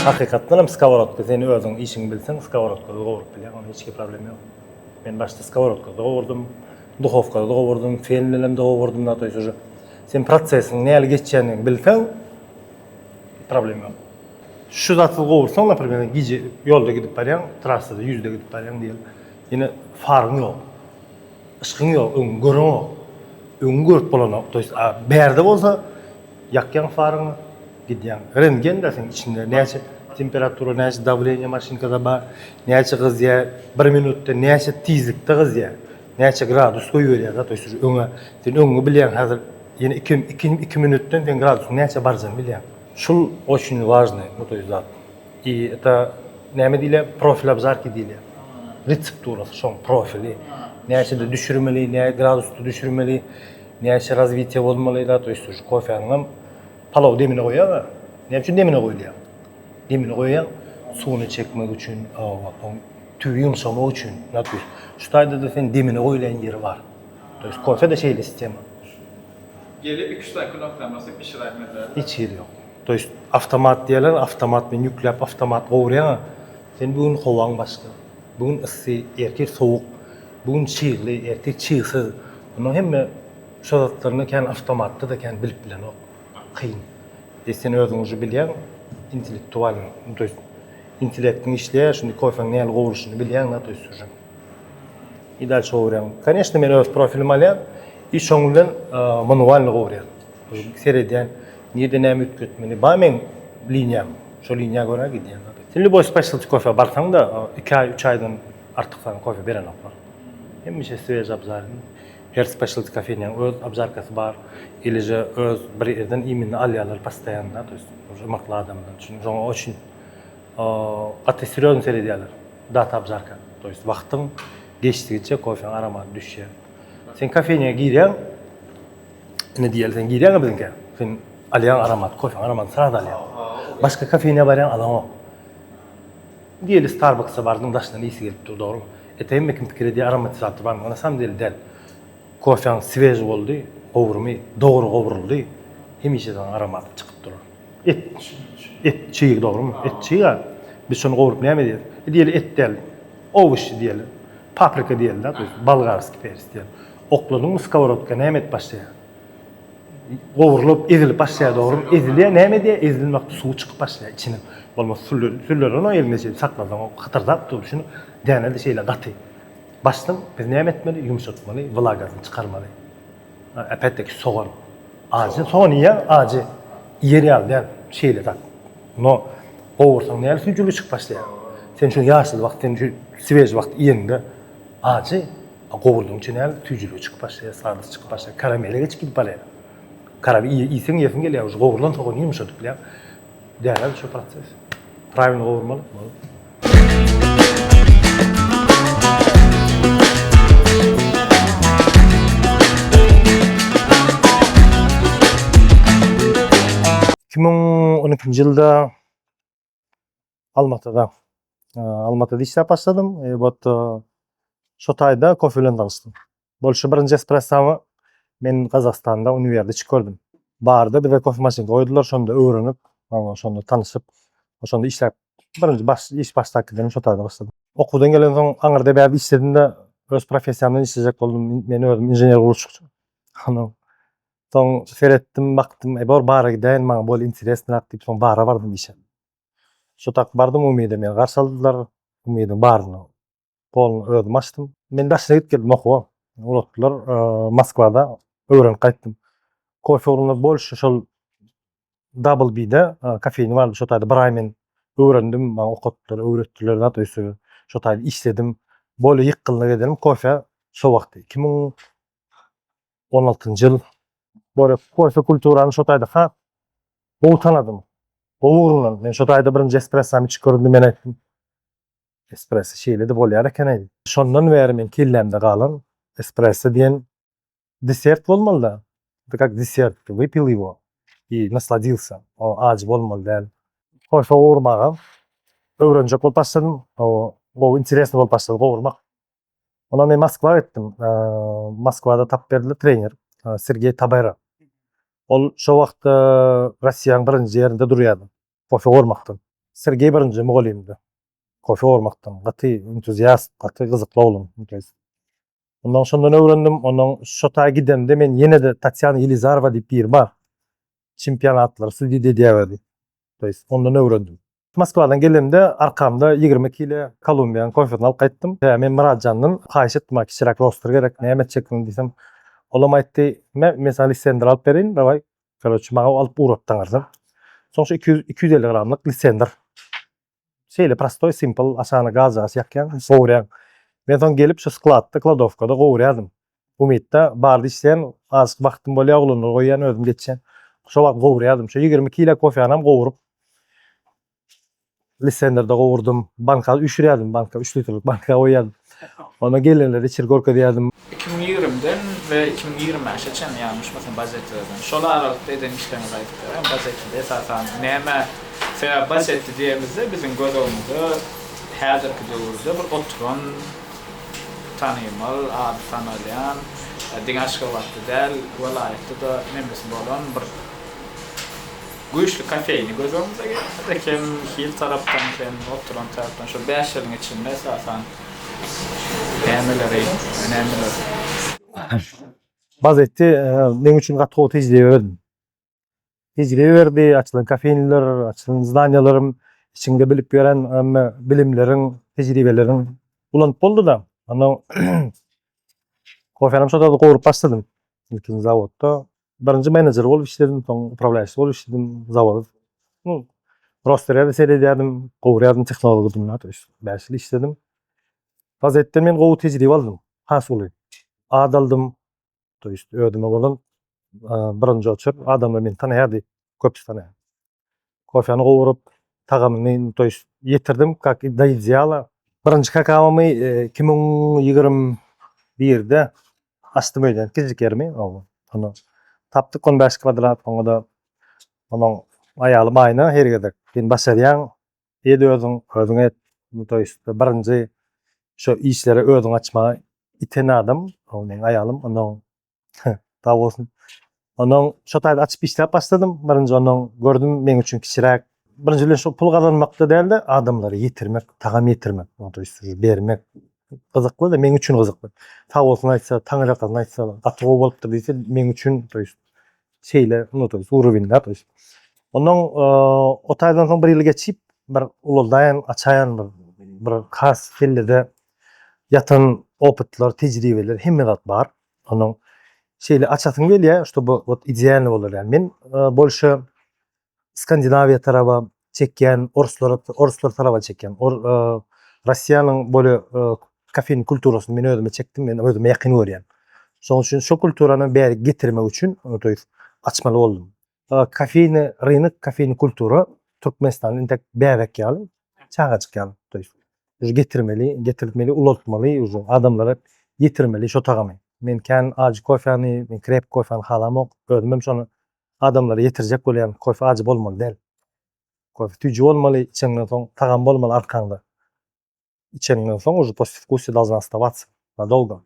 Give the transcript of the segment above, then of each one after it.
Hakikaten hem skоворodka seni özüň işiňi bilseň skоворodkada gowaryp bilýär, onda hiç problem ýok. Men başda skоворodkada gowurdum, duhovkada gowurdum, fen bilen gowurdum da toýsy. Sen prosesiň näle geçýänini bilseň problem ýok. Şu zatly gowursaň, napример, gije ýolda gidip barýan, trassada ýüzde gidip barýan diýil. Ýene faryň ýok. Işıgyň ýok, öňüň görüň ýok. Öňüň görüp bolanok. Toýsy bärde bolsa ýakýan faryň gidýän. Rentgen de sen içinde näçe temperatura, näçe давление maşinkada bar, näçe gyzýar, 1 minutda näçe tizlikde gyzýar, näçe gradus goýberýär da toýsy öňe. Sen öňüňi bilýän hazır ýene 2 minutdan sen gradus näçe barjany bilýän. Şul очень важный, ну то есть зат. И это näme diýilýär? Profil обзарки diýilýär. Рецептура, şoň profili. Näçe düşürmeli, näçe gradusda düşürmeli, näçe развитие bolmaly da toýsy kofeňiň palaw demine goýýar. Ne üçin demine goýulýar? Demine goýýar suwuny çekmek üçin, tüýü ýumşamak üçin. Näçe? Şu taýda da sen demine goýulan ýeri bar. Toýsy kofe de şeýle sistema. Gelip 2 dakika noktalanmasak bir şirayet medler. Hiç ýeri ýok. Toýsy avtomat diýerler, avtomat men ýüklep avtomat gowurýar. Sen bugün howaň başga. Bugün issy, erkek sowuk. Bugün çyğly, erkek çyğsyz. Bunu hemme şu zatlaryny kän avtomatda da kän bilip bilenok. Kıyın. Sen özüňizi bilýän, intellektual, to есть intellektiň işleýär, şuny kofeň näle gowuruşyny bilýän, na to есть. И дальше gowurýan. Конечно, men öz profilim alýan, iş şoňundan manualny gowurýan. Seredýän, nirde näme ütketmeli, ba men liniýam, şo liniýa görä gidýän. Sen любой specialty kofe barsaň da 2 ay, 3 aýdan artyk fan kofe beren oklar. Hemmişe свеж обзар. Her specialty kafeňiň öz обзаркасy bar. Ilije öz bir ýerden iminni alýarlar pastaýanda, to есть уже makly adamdan. Çünki joňa очень atesirýan seredýärler. Data обзарка. To есть wagtyň geçdigiçe kofeň aramaty düşýär. Sen kafeňe girýän, ne diýerler, sen girýän biziňke. Sen alýan aramat, kofeň aramaty sırada alýan. Başga kafeňe barýan adam o. Diýeli Starbucks'a bardyň daşdan isi gelip dur, dogrymy? Eteýin mekin pikir edýär aromatizatör bar. Ona sam däl. Kofeň свеж boldy, gowurmy, dogry gowuruldy. Hemişeden aromaty çykyp durar. Et çyýyk, dogrymy? Et çyýyk. Biz şonu gowurup näme diýer? Diýeli et däl, ovuş diýeli, paprika diýeli da, bolgarski peris diýeli. Okladyňmy skоворodka näme et başlaýar? Gowurulup, ezilip başlaýar, dogrymy? Ezilýär, näme diýär? Ezilýän wagtda suw çykyp başlaýar içine. Bolmaz süller onu elinde sakladan o kıtırdap dur şunu denedi şeyle gatı. Baştım biz ne etmeli? Yumuşatmalı, vlagazını çıkarmalı. Epetteki soğan. Ağacı, soğan ya ağacı. Yeri al der şeyle tak. No ovursan ne sücülü çık başlaya. Sen şu yaşlı vaktin şu свеж vakt iyinde ağacı qovurduğun için el sücülü çık başlaya, sarısı çık başlaya, karamele geç gidip alaya. Karabi iyisin yesin geliyor. Qovurlan soğan yumuşatıp ya. Değerli şu proses. Правильно qovurmalı. Ýylda Almatyda işläp başladym. Bot şo taýda kofe bilen tanışdym. Bolşy birinji espressamy men Gazakstanda uniwerde çykördüm. Barda bir kofe maşyny goýdular, şonda öwrenip, şonda tanışyp, şonda işläp birinji iş başlakydan şo taýda başladym. Okuwdan gelen soň aňyrda bäri işledim-de öz professiýamdan işlejek boldum. Men özüm inžener guruluşçy. Soň seretdim, baktym, bor bara gidäň, maňa bol interesnat diýip soň bara bardym işe. Şo tak bardym, umydy meni garşy aldylar, umydyň baryny. Bol özüm açdym. Men daşyna gidip geldim okuwa. Ulatdylar, Moskwada öwrenip gaýtdym. Kofe urunup bolşy şol Double B'de kafeýni bardy, şo taýda bir ay men öwrendim, maňa okutdylar, öwretdiler da toýsy. Şo taýda işledim. Bol ýykylna gedelim kofe şo wagty 2016-njy ýyl. Böyle kofe kulturany şo taýda bow tanadym. Bow men şo taýda birinji espressamy çykördüm, men aýtdym. Espresso şeýle de bolýar eken aýdy. Şondan bäri men kellemde galan espresso diýen desert bolmaly da. Как десерт, выпил его и насладился. O acı bolmaly däl. Kofe gowurmaga öwrenjek bolup başladym. O интересно bolup başlady gowurmak. Ona men Moskwaga gittim. Moskwada tap berdiler trener Sergey Tabayra. Ol şo wagtda Russiýanyň birinji ýerinde durýardy. Kofe gowurmakdan. Sergey birinji mugallimdi. Kofe ormaktan. Gaty entuziast, gaty gyzykly oğlum. Ondan şondan öwrendim. Ondan şota gidemde men ýene de Tatyana Yelizarova diýip bir bar. Çempionatlar südide diýerdi. Toýs ondan öwrendim. Moskwadan gelemde arkamda 20 kilo Kolumbiýan konfetini alyp gaýtdym. Men Muratjanyň haýyş etmek şirak roster gerek näme çekdim diýsem, olam aýtdy, men sana lisender alyp berin, daway. Korotçy maga alyp uratdan garzam. Soňça 250 gramlyk lisender. Şeýle prostoy, simple, aşaňa gaz ýas ýakýan, gowryan. Men soň gelip şu skladda, kladowkada gowrýadym. Umytda bardy işleýän, azky wagtym bolýar, ulandy goýýan, özüm geçen. Şo wagt gowrýadym. Şu 20 kilo kofeýanam gowurup lisenderde gowurdum. Banka üşürýärdim, banka 3 litrlik banka goýýardım. Ona gelenler içir gorka diýärdim. 2020'den ve 2025'e geçen ýalňyşmasam bazetlerden. Şolar aralykda eden işlerimiz aýdyp bazetde esasen näme sebäp bazet diýemizde biziň gözümizde häzirki döwürde bir oturan tanymal, ad tanalyan, diňaşky wagtda däl welaýatda da nemesi bolan bir güýçli kafeýni gözümizde geldi. Hil tarapdan ken oturan tarapdan şu 5 ýylyň içinde esasen nämeleri. Bazetde men üçin gatry tejribe berdi. Tejribe berdi, açylan kafeýnler, açylan zdanyalarym, içinde bilip gören bilimleriň, tejribeleriň ulanyp boldy da. Ana kofeňam şoda gowurup başladym. Ilkin zawodda birinji menejer bolup işledim, soň upravляющий bolup işledim zawod. Rosterlerde seredýärdim, gowurýardım texnologiyadymlar, toýs 5 ýyl işledim. Bazetde men gowy tejribe aldım. Hasyly. Adaldım. Toýs ödüme bolan birinji oçur adamlar meni tanaýardy, köpüsi tanaýar. Kofeňy gowurup, tagamy toýs ýetirdim, kak ideala. Birinji kakawmy 2021-de açdym öýden, kijikermi, onu tapdyk 15 kvadrat, onu da onuň aýalym aýna hergedek. Ben başarýan, özüň et, toýs birinji şu işleri özüň açmagy iten adam, onuň aýalym, onuň ta bolsun. Onuň şo taýda açyp işläp başladym. Birinji onuň gördüm men üçin kişirek. Birinji bilen şu pul gazanmakda däl-de adamlary ýetirmek, tagam ýetirmek, toýs bermek gyzykly da men üçin gyzykly. Ta bolsun aýtsa, taňyrakdan aýtsa, gaty bolupdyr diýse men üçin toýs şeýle, toýs urubinler toýs. Onuň o taýdan soň bir ýyl geçip bir ululdaýan, açaýan bir has kellerde yatan opytlar, tejribeler hemme zat bar. Onuň şeýle açasyň gelýär, şu bu idealny bolar ýani. Men bolşa Skandinaviya taraba çekýän, oruslar taraba çekýän, Russiýanyň böyle kafeň kulturasyny men özüme çekdim, men özüme ýakyn görýän. Şoň üçin şu kulturany bäri getirmek üçin toýs açmaly boldum. Kafeň, rynek kafeň kultura Türkmenistanyň intek bärak ýaly, çağaçyk ýaly toýs. Getirmeli, ulatmaly, adamlara ýetirmeli şo tagamy. Men kän ajy kofeňy, men krep kofeňy halamok, özüm şonu adamlara ýetirjek bolýan kofe ajy bolmaly däl. Kofe tüjü bolmaly, içinden soň tagam bolmaly arkaňda. İçinden soň после вкуса должна оставаться надолго.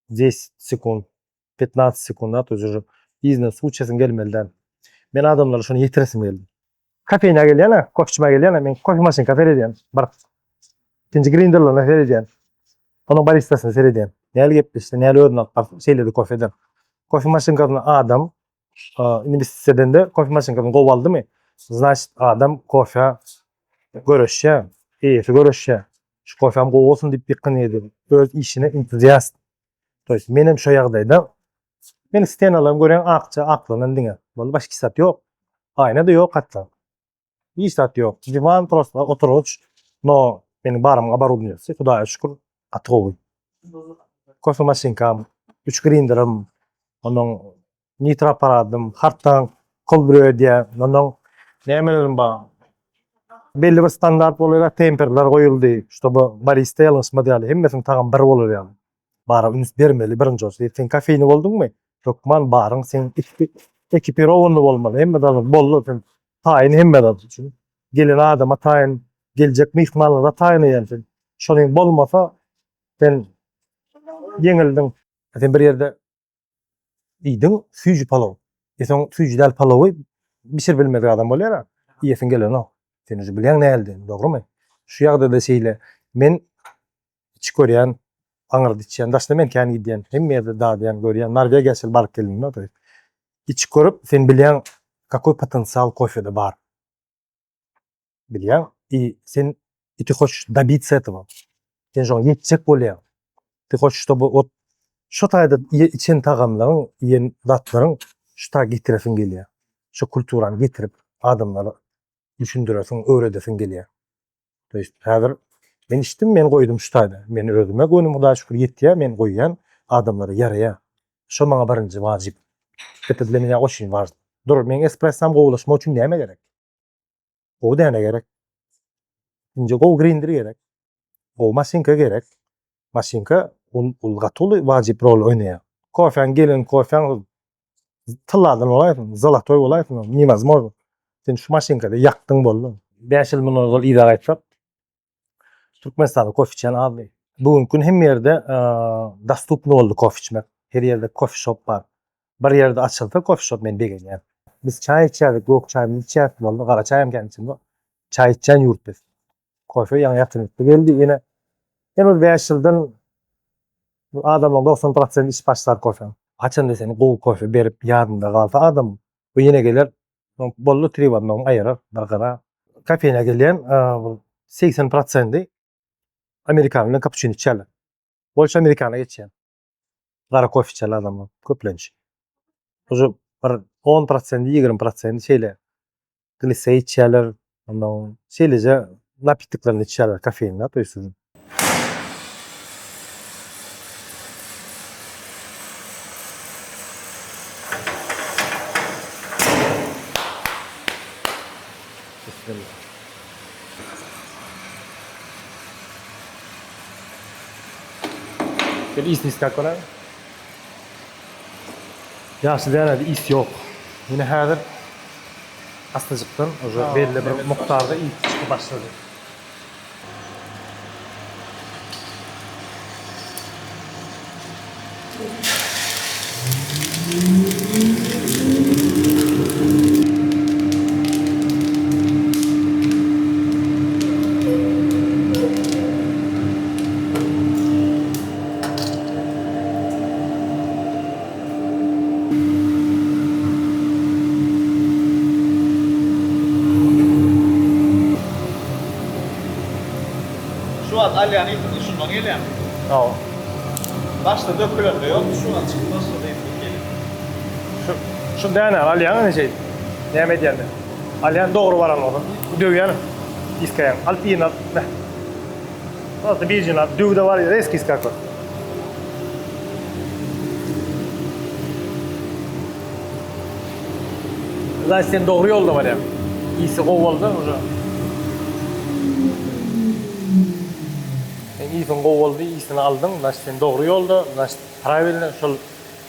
10 sekund, 15 sekund, то есть izne su içesin gelmelidən. Men adamlara şonu ýetiresim geldi. Kafeýne gelýän, kofeçime gelýän, men kofe maşyny seredýän. Bir ikinji grinderlaryny seredýän. Onuň baristasyny seredýän. Näle gepleşdi, näle ödün alyp şeýledi kofeden. Kofe maşynkasyny adam investisiýadan da kofe maşynkasyny gowy aldymy? Значит, adam kofe göreşýär, göreşýär. Şu kofem gowy bolsun diýip ýykyn edi. Öz işine entuziast. Toýs menem şo ýagdaýda men stenalarym görýän akça, aklanan diňe. Bol başga sat ýok. Aýna da ýok hatda. Hiç sat ýok. Divan просто oturuş. No, benim barymga barulýar. Hudaýa şükür, atgowy. Kofe maşynkam, 3 grinderim, onuň nitro aparatym, hartdan kol brödiýä, onuň nämelerim bar. Belli bir standart bolýar, temperler goýuldy. Şoba barista ýalňyşma diýäli, hemmesini tagam bir bolar ýaly. Bara üns bermeli birinji olsa. Sen kafeýni bolduňmy? Ýokman baryň sen ekipirowany bolmaly. Hemme da bollu sen taýyny hemme da üçin. Gelen adama taýyn, geljek mehmanlara taýyn ýaly. Şonuň bolmasa sen yeňildiň. Sen bir ýerde diýdiň, süýji palaw. Sen süýji däl palawy bişir bilmedi adam bolýar. Ýesin gelen o. Sen özü bilýän näildi, dogrymy? Şu ýagdaýda şeýle men içi görýän, aňyrdy içýän, daşda men kän gidýän, hemme ýerde dadýan, görýän, Norwegiýa geçil baryp geldim da. İçi görüp sen bilýän kakoý potensial kofede bar. Bilýän, sen ty hoçyş добиться этого. Sen şoňa ýetjek bolýan. Ty hoçyş şoby ot şu taýda içen tagamlaryň, ýen datlaryň şu taýda getiresin gelýär. Şu kulturany getirip adamlara düşündüresin, öwredesin gelýär. Toýst häzir men içdim, men goýdum şu taýda. Men özüme gönüm Hudaýa şükür ýetdi, men goýýan adamlara ýaraýar. Şo maňa birinji wajyp. Etedelemine goşyn bar. Dur, men espressam gowlaşma üçin näme gerek? O däne gerek. Inje gow grinder gerek. Gow maşynka gerek. Maşynka ul gatoly wajyp rol oýnaýar. Kofeň gelin, kofeň tylladan olaýsyn, zalatoy olaýsyn, невозможно. Sen şu maşynkada ýakdyň boldy. 5 ýyl mun ol ýa gaýtap Türkmenistanda kofe içen azdy. Bugünkü gün hem ýerde dostupny boldy kofe içmek. Her ýerde kofe shop bar. Bir ýerde açylsa kofe shop men begenýär. Biz çay içerdik, gök çaýmy içerdik boldy, gara çaýam kendisinde. Çay içen ýurt biz. Kofe ýa ýatynıp geldi ýene. Ene 5 ýyldan adamlar 90% iş başlar kofe. Haçan deseni gow kofe berip ýadynda galsa adam bu ýene geler bolly triwanyň aýarar bir gara. Kafeýne gelýän 80% Amerikan bilen cappuccino içerler. Bolşa Amerikana geçýän. Gara kofe içen adamlar köplenç. Oju bir 10%, 20% şeýle glise içerler, ondan şeýleje napitliklaryny içerler kafeýinde, toýsuz. Is niskak olar. Ýaşy däne is ýok. Mine häzir astyjykdan oje belli bir mukdarda is çykyp başlady. Şu an alyan ilk şundan gelen. Aa. Başta dökülen de yok. Şu an çıkıp başta ilk geliyor. Şu däne alyan näçe? Näme diýende? Alyan dogry baran oldu. Döwýän. İskayan. Alpina. Nasıl bir jina döwde var ya eski iskak. Zaten sen dogry ýolda barýar. Isi gow boldy oja. Sen gow boldy, isini aldyň, zaten sen dogry ýolda, zaten правильно şol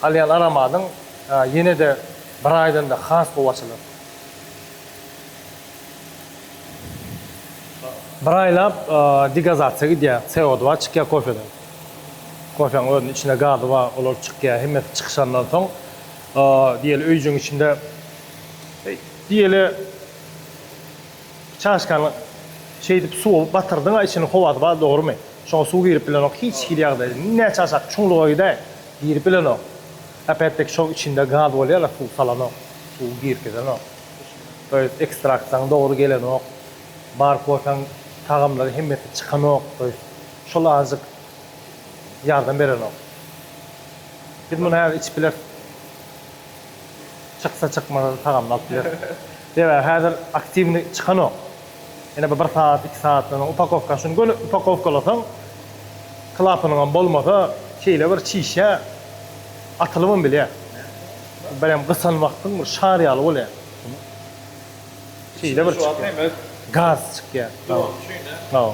alyan aramadyň, ýene de bir aýdan da has gow açylar. Bir aýlap degazatsiýa gidýär, CO2 çykýar kofeden. Kofeň özüň içine gady we olar çykýar, hemme çykyşandan soň diýeli öýjüň içinde diýeli çaşkan şeydip suw batyrdyň, içini howady bar, dogrymy? Şoň suw girip bilen o hiç ýagda näçe çaşak çuňlugyda girip bilen o. Apettek şoň içinde gady bolýar, suw salan o. Suw girip gelen o. Böyle ekstraktdan dogry gelen o. Bar kofeň tagamlary hemmeti çykan ok. Şol azyk ýardam beren ok. Bir muny her içip biler. Çyksa çykmasa tagamly alyp biler. Debe häzir aktivni çykan ok. Ene bir saat, 2 saatdan upakovka şunu göl upakovkalasaň klapynyň bolmasa şeýle bir çişe atylymyn bilýär. Berem gysan wagtyň bir şaryaly bolýar. Şeýle bir gaz çykýar. Tamam.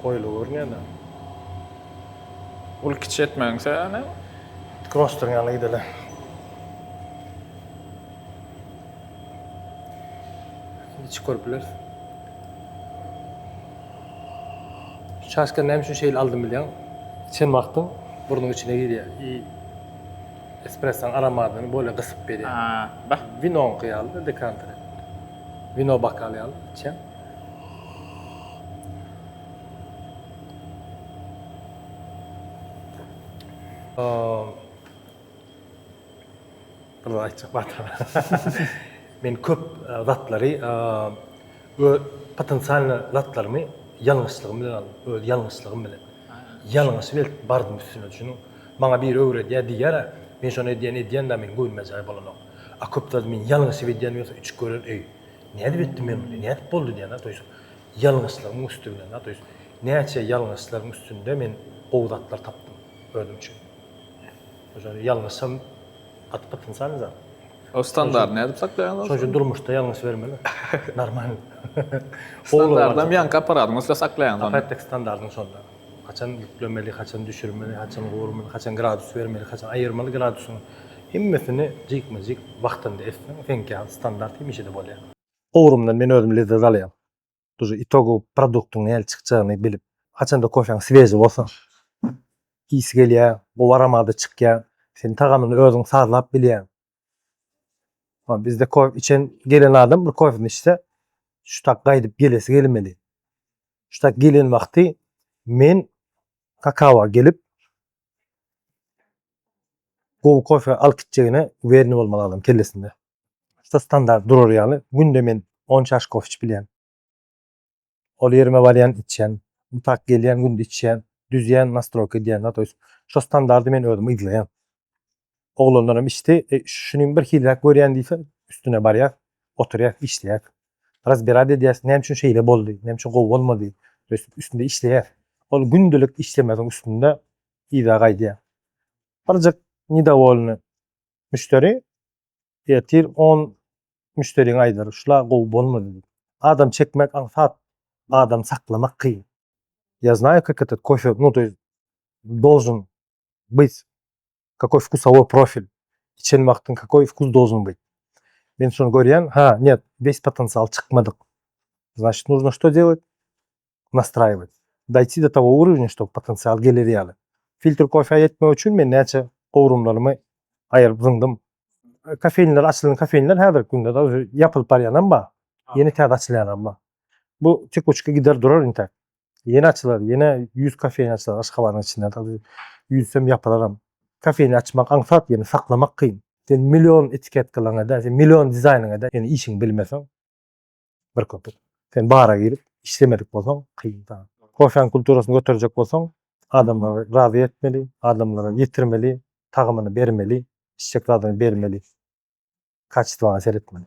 Koylu görünýär da. Ul kiç etmeňse ýani Cross'tan ýaly gidele. Hiç körpüler. Şaşkın hem şu şeyi aldım bilýän. Çen baktım, burnuň içine girýär. Espresso'nun aramadığını böyle kısıp berýär. Bak. Vino kıyaldı, dekanter. Vino bakal ýaly, içen. Bunu açık batar. Men köp zatlary, potensialny zatlarymı ýalňyşlygym bilen aldım. Öz ýalňyşlygym bilen. Ýalňyş bel bardym üstüne düşünüň. Maňa bir öwredýär diýär. Men şonu edýän da men goýulmajak bolanok. A köp zat men ýalňyş edýän bolsa üç gören näde bitdim men? Näde boldy diýär. Toýsa ýalňyşlygym üstüne, toýsa näçe ýalňyşlaryň üstünde men gowdatlar tapdym özümçe. Oýan ýalňyşam at potensialy zat. O standart näde saklaýan? Şoňa durmuşda ýalňyş bermeli. Normal. Standartdan ýanky aparatyň üstüne saklaýan. Aparatyk standartyň sonda. Kaçan yüklemeli, kaçan düşürmeli, kaçan gowurmaly, kaçan gradus vermeli, kaçan ayırmaly gradusyny hemmesini jykmyjyk wagtynda etsen, fenki standart hemişe de bolýar. Gowurumdan men özüm lezzet alýam. Tuzu itogu produktyň näle çykjagyny bilip, kaçan da kofeň sveji bolsa, isi gelýär, bu aramady çykýar, sen tagamyny özüň sarlap bilýän. Ha bizde kof içen gelen adam bir kofyny içse, şutak gaýdyp gelesi gelmeli. Şutak gelen wagty men kakao gelip gowy kofe alyp gitjegine werne bolmaly adam kellesinde. İşte standart durur ýaly. Günde men 10 çaş kofe içip bilýän. Ol ýerime barýan içen, mutak gelýän günde içen, düzýän nastroka edýän, toýs şo standardy men özüm ýyglaýan. Oglanlarym içdi, şunyň bir hilrak görýän diýse üstüne barýar, oturýar, işleýär. Razberad edýär, näme üçin şeýle boldy, näme üçin gowy bolmady, toýs üstünde işleýär. Ol gündelik işlemesiň üstünde ýa gaýdýar. Barjak nidavolny müşteri ýetir 10 müşteriň aýdar, şular gowy bolmady. Adam çekmek ansat, adam saklamak kıyın. Я знаю, как этот кофе, ну, то есть, должен быть, какой вкусовой профиль. İçen вакытын какой вкус должен быть. Men şonu görýän, нет, весь потенциал чыкмадык. Значит, нужно что делать? Настраивать. Дойти до того уровня, что потенциал gelir ýaly. Filtr kofe etmek üçin men näçe gowrumlarymy aýryp zyndym. Kafeýnler açylan kafeýnler häzir günde da ýapylyp barýanan ba. Yeni täze açylýan ba. Bu tekuçka gider durar intak. Yeni açylar, yeni 100 kafeýn açylar Aşgabatyň içinde tabii 100 hem ýapylaram. Kafeýni açmak ansat, ýani saklamak kıyın. Sen milyon etiket kılana sen milyon dizaynyňa da ýani işiň bilmeseň bir köpük. Sen bara girip işlemedik bolsaň kıyın ta. Kofeň kulturasyny götürjek bolsaň adamlary razy etmeli, adamlara ýetirmeli, tagymyny bermeli, içecek zadyny bermeli. Kaçtygyna seretmeli.